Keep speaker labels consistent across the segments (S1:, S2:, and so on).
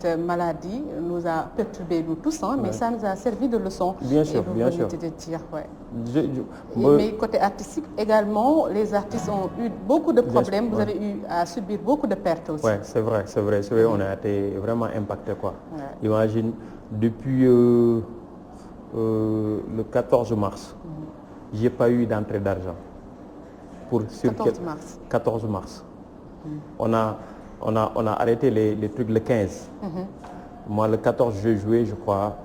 S1: Cette maladie nous a perturbés nous tous, hein, mais ça nous a servi de leçon.
S2: Bien sûr, bien sûr.
S1: De dire, ouais. Mais côté artistique également, les artistes ont eu beaucoup de problèmes. Vous avez eu à subir beaucoup de pertes aussi.
S2: Oui, c'est vrai. On a été vraiment impacté, quoi. Ouais. Imagine, depuis le 14 mars, j'ai pas eu d'entrée d'argent. 14 mars. On a arrêté les trucs le 15. Moi, le 14, j'ai joué, je crois.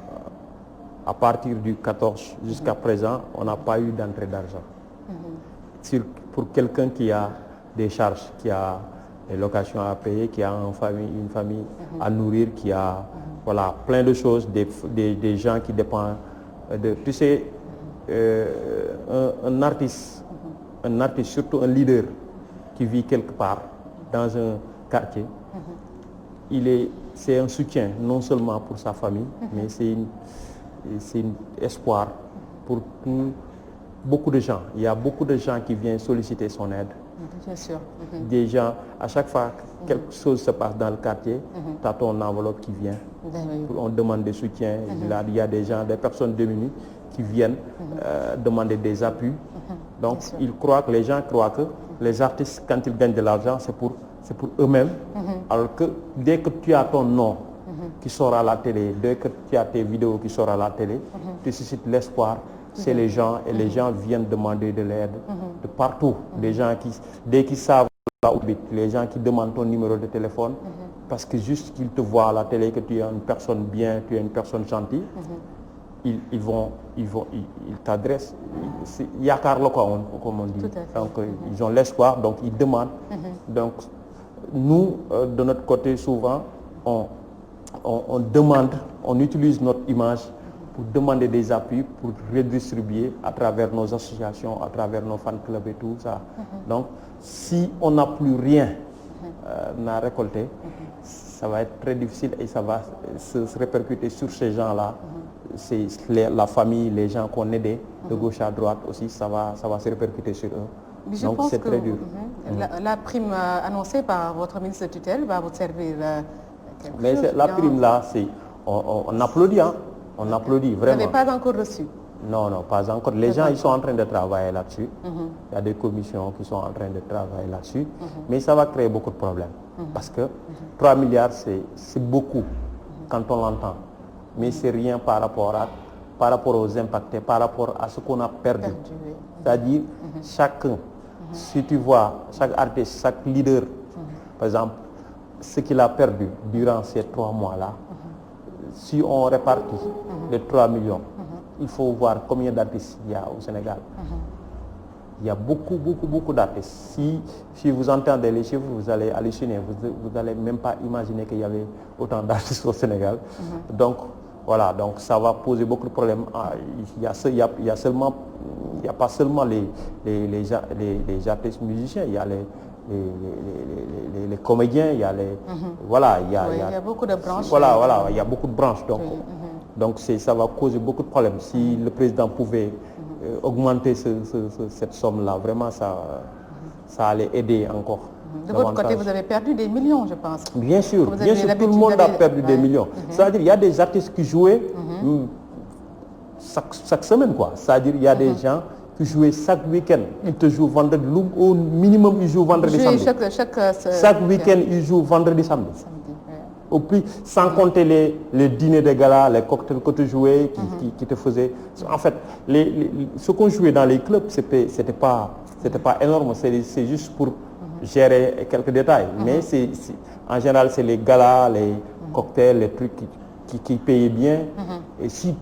S2: À partir du 14 jusqu'à présent, on n'a pas eu d'entrée d'argent. Pour quelqu'un qui a des charges, qui a des locations à payer, qui a une famille à nourrir, qui a voilà, plein de choses, des gens qui dépendent de... Tu sais, un artiste, surtout un leader qui vit quelque part dans un quartier, c'est un soutien non seulement pour sa famille, mais c'est un espoir pour beaucoup de gens. Il y a beaucoup de gens qui viennent solliciter son aide.
S1: Bien sûr.
S2: Des gens, à chaque fois que quelque chose se passe dans le quartier, tu as ton enveloppe qui vient. On demande des soutiens. Il y a des gens, des personnes démunies qui viennent demander des appuis. Donc, les gens croient que les artistes, quand ils gagnent de l'argent, c'est pour eux-mêmes. Alors que dès que tu as ton nom qui sort à la télé, dès que tu as tes vidéos qui sortent à la télé, tu suscites l'espoir. C'est les gens, et les gens viennent demander de l'aide de partout. Des gens qui, dès qu'ils savent là où tu habites, les gens qui demandent ton numéro de téléphone, parce que juste qu'ils te voient à la télé que tu es une personne bien, tu es une personne gentille, ils t'adressent. Yakar lo quoi, comme on dit. Donc ils ont l'espoir, donc ils demandent. Donc nous, de notre côté, souvent, on demande, on utilise notre image pour demander des appuis, pour redistribuer à travers nos associations, à travers nos fan clubs et tout ça. Donc, si on n'a plus rien à récolter, ça va être très difficile et ça va se répercuter sur ces gens-là. C'est la famille, les gens qu'on aidait de gauche à droite aussi, ça va se répercuter sur eux.
S1: Mais donc c'est très dur. La prime annoncée par votre ministre de tutelle va vous servir
S2: quelque chose. La prime là, on applaudit, hein. On applaudit vraiment.
S1: Vous n'avez pas encore reçu?
S2: Non, pas encore. Les gens, ils sont en train de travailler là-dessus. Il y a des commissions qui sont en train de travailler là-dessus. Mais ça va créer beaucoup de problèmes. Parce que 3 milliards, c'est beaucoup quand on l'entend. Mais c'est rien par rapport aux impactés, par rapport à ce qu'on a perdu. C'est-à-dire, chacun, si tu vois, chaque artiste, chaque leader, par exemple, ce qu'il a perdu durant ces 3 mois-là, si on répartit les 3 millions, il faut voir combien d'artistes il y a au Sénégal. Il y a beaucoup d'artistes. Si vous entendez les chiffres, vous allez halluciner. Vous n'allez même pas imaginer qu'il y avait autant d'artistes au Sénégal. Donc, voilà, donc ça va poser beaucoup de problèmes. Il n'y a pas seulement les artistes musiciens, il y a les comédiens, il y a les... Voilà, il y a
S1: beaucoup de branches.
S2: Voilà, il y a beaucoup de branches. Donc ça va causer beaucoup de problèmes. Si le président pouvait augmenter cette somme-là, vraiment ça allait aider encore.
S1: De votre côté, vous avez perdu des millions, je pense.
S2: Bien sûr, tout le monde a perdu des millions. C'est-à-dire il y a des artistes qui jouaient chaque semaine, quoi. C'est-à-dire il y a des gens qui jouaient chaque week-end. Ils te jouent vendredi, au minimum ils jouent vendredi, samedi. Chaque week-end ils jouent vendredi, samedi. Au plus, sans compter les dîners de gala, les cocktails que tu jouais, qui te faisaient... En fait, ce qu'on jouait dans les clubs, c'était pas énorme, c'est juste pour gérer quelques détails. Mais en général, c'est les galas, les cocktails, les trucs qui payaient bien. Et si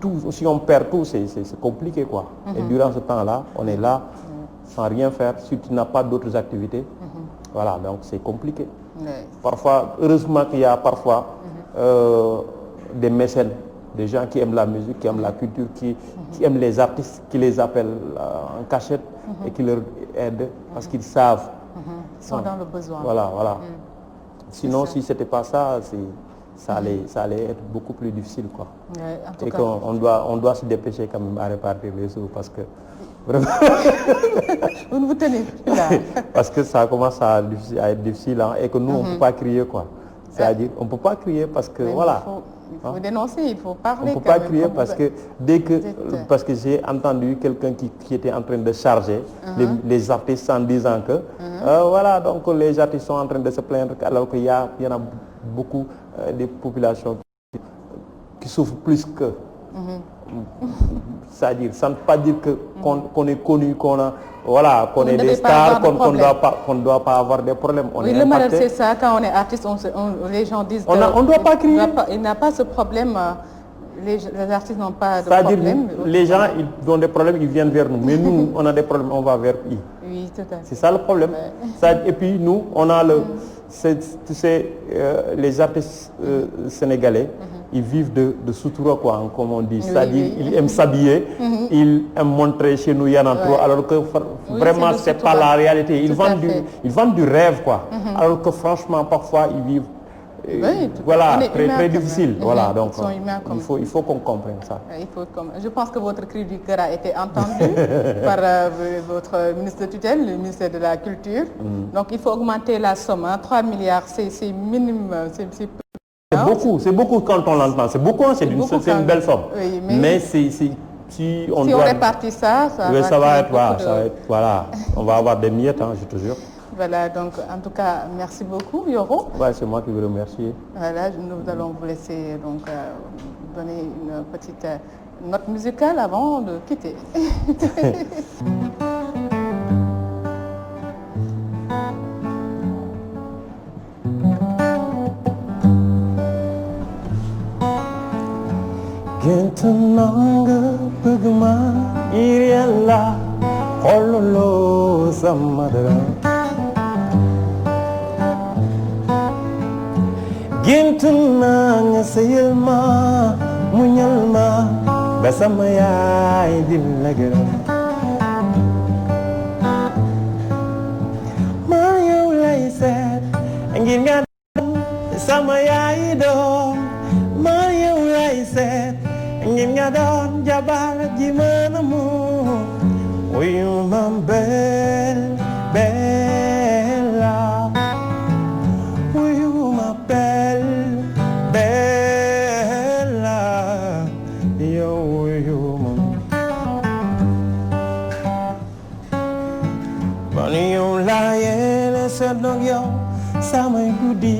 S2: on perd tout, c'est compliqué, quoi. Et durant ce temps-là, on est là, sans rien faire, si tu n'as pas d'autres activités. Voilà, donc c'est compliqué. Parfois, heureusement qu'il y a parfois des mécènes, des gens qui aiment la musique, qui aiment la culture, qui aiment les artistes, qui les appellent en cachette et qui leur aident parce qu'ils savent.
S1: Ils sont dans le besoin.
S2: Voilà. Sinon, si ce n'était pas ça, ça allait être beaucoup plus difficile, quoi. Et qu'on doit se dépêcher quand même à répartir les sous parce que vraiment
S1: vous ne vous tenez plus là.
S2: Parce que ça commence à être difficile, hein, et que nous on ne peut pas crier, quoi. c'est-à-dire on peut pas crier parce que voilà.
S1: Il faut dénoncer, il faut parler.
S2: On peut pas crier parce que parce que j'ai entendu quelqu'un qui était en train de charger les artistes en disant que voilà, donc les artistes sont en train de se plaindre alors qu'il y en a beaucoup des populations qui souffrent plus que. C'est-à-dire, ça ne veut pas dire que qu'on est connu, qu'on est des stars, qu'on ne doit pas avoir des problèmes.
S1: Le malheur c'est ça, quand on est artiste, les gens disent
S2: on ne doit pas crier.
S1: Il n'a pas ce problème. Les artistes n'ont pas de
S2: problème.
S1: C'est-à-dire,
S2: les gens ils ont des problèmes, ils viennent vers nous. Mais nous, on a des problèmes, on va vers eux.
S1: Oui, tout à fait.
S2: C'est ça le problème. Et puis nous, on a tu sais, les artistes sénégalais, ils vivent de sutura, quoi, comme on dit. C'est-à-dire, ils aiment s'habiller, ils aiment montrer chez nous, il y en a trop, alors que vraiment, c'est pas la réalité. Ils vendent du rêve, quoi. Alors que franchement, parfois, ils vivent voilà, très difficile. Voilà, donc il faut qu'on comprenne ça.
S1: Je pense que votre cri du cœur a été entendu par votre ministre de tutelle, le ministère de la Culture. Donc il faut augmenter la somme. 3 milliards, c'est minime,
S2: c'est beaucoup quand on l'entend. C'est beaucoup, c'est une belle somme.
S1: Oui,
S2: mais si on
S1: répartit ça va être
S2: voilà, on va avoir des miettes, je te jure.
S1: Voilà, donc en tout cas, merci beaucoup, Yoro.
S2: Ouais, c'est moi qui vous remercie.
S1: Voilà, nous allons vous laisser donc donner une petite note musicale avant de quitter.
S2: Gént naa nga bëgg ma ngir Yàlla xooluloo sama dara. Gént naa nga sëyal ma muñal ma ba sama yaay di la gërëm. maa yow lay seet ngir nga doon sama yaay doom. maa yow lay seet ngir nga doon jabar ji mën a muñ. wuyu ma Bella wuyu ma Bella yow wuyu ma. man yow laa yéene seet nag yow samay guddi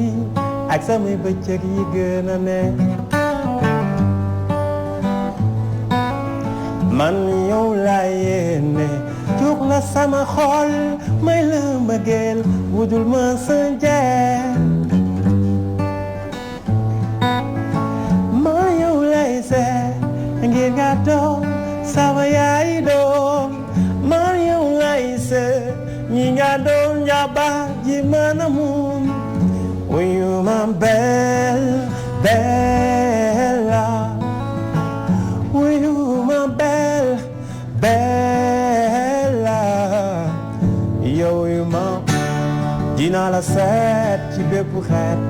S2: ak samay bëccëg yi gën a neex. man yow laa yéene jox la sama xol may la mbëggeel wudul ma sa jeex. man yow lay seet ngir nga doon sama yaay doom. man yow lay seet ñi nga doon jabar ji mën a muñ. wuyu ma Bella wuyu ma Bella yow wuyu ma. dinaa la seet ci bépp xeet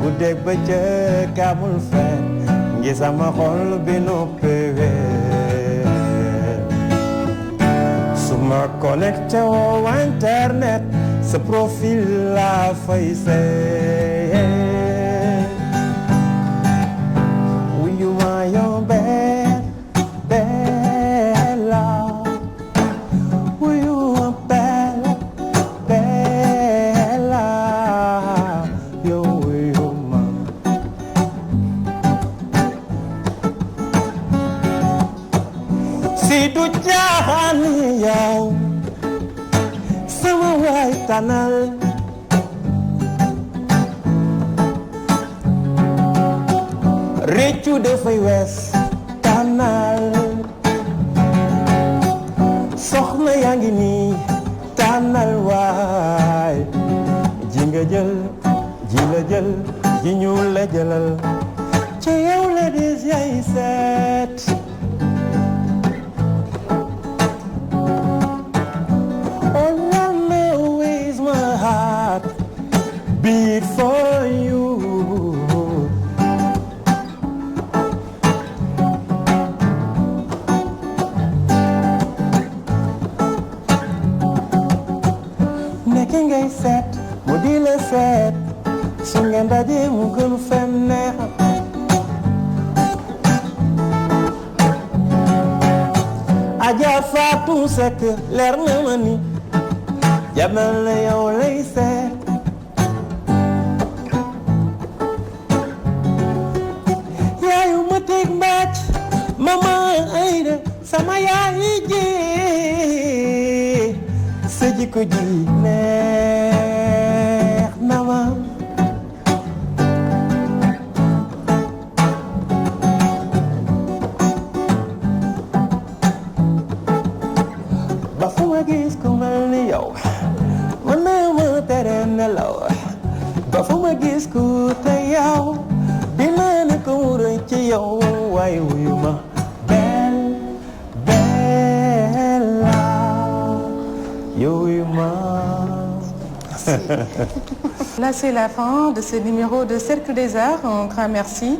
S2: guddeeg bëccëg amul feet ngir sama xol bi noppee. su ma connecté woo internet sa profil la fay seet. wuyu ma yow Bella wuyu ma Bella yow wuyu ma. si du jaaxaan yow sama waay tanal. réccu dafay wees tanal. soxna yaa ngi nii tanal waay. ji nga jël ji la jël ji ñuul la jëlal ci yow la dis yaay seet. all I know is my heart beat for you. nekk ngay seet mu di la seet su ngeen daje mu Fatou Seck leer na ma ni Jamel la yow lay seet yaayu ma teg mbàcc mama Aïda sama yaay ji sa jikko ji neex na ma ba fu ma gis ku mel ni yow man na ma tere nelaw ba fu ma gis ku te yow dina ne ko mu rëy ci yow waaye wuyu ma Bella yow wuyu ma.
S1: Là c'est la fin de ce numéro de Cercle des Arts. Un grand merci.